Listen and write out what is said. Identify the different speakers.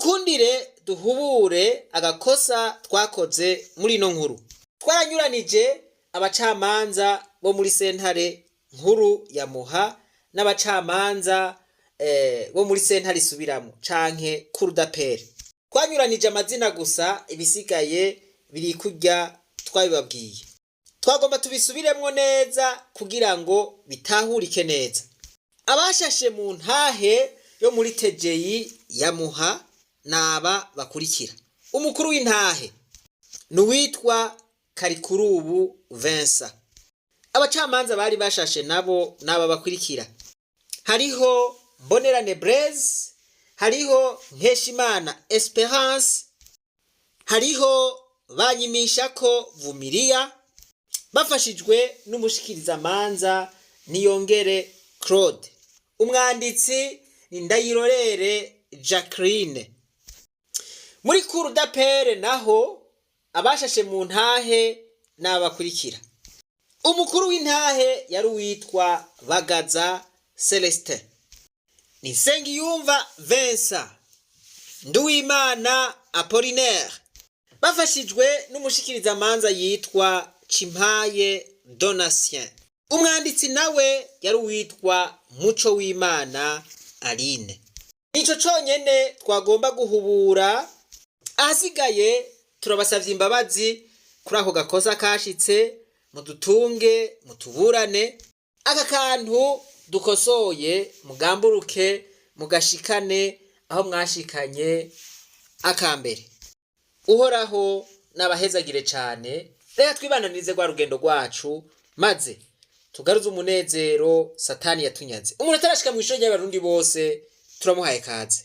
Speaker 1: mudukundire duhubure agakosa twakoze muri ino nkuru. Twaranyuranije abacamanza bo muri sentare nkuru ya Muha n'abacamanza bo muri sentare isubiramo canke kurudapere. Twanyuranije amazina gusa, ibisigaye biri kurya twabibabwiye. Twagomba tubisubiremwo neza kugira ngo bitahurike neza. Abashashe mu ntahe yo muri TGI ya Muha naba bakurikira. Umukuru w'intahe nuwitwa Karikurubu Vincent. Abacamanza bari bashashe nabo naba bakurikira. Hariho Mbonerane Blaise, hariho Nkeshimana Esperance, hariho Banyimishako Vumilia, bafashijwe n'umushikirizamanza Niyongere Claude. Umwanditsi ni Ndayirorere Jacqueline. Muri kurudapere naho abashashe mu ntahe n'abakurikira. Umukuru w'intahe yari uwitwa Bagaza Celestin, Nsengiyumva Vincent, Nduwimana Apollinaire, bafashijwe n'umushikirizamanza yitwa Cimpaye Donatien. Umwanditsi nawe yari uwitwa Muco w'Imana Aline. Nico conyene twagomba guhubura. Ahasigaye turabasavye imbabazi kuri ako gakosa kashitse, mudutunge mutuburane. Aka kantu dukosoye mugamburuke mugashikane aho mwashikanye akambere. Uhoraho nabahezagire cane. Reka twibananize rwa rugendo rwacu maze tugaruze umunezero Satani yatunyaze. Umuntu atarashika mu ishuri ry'abarundi bose turamuhaye kaze.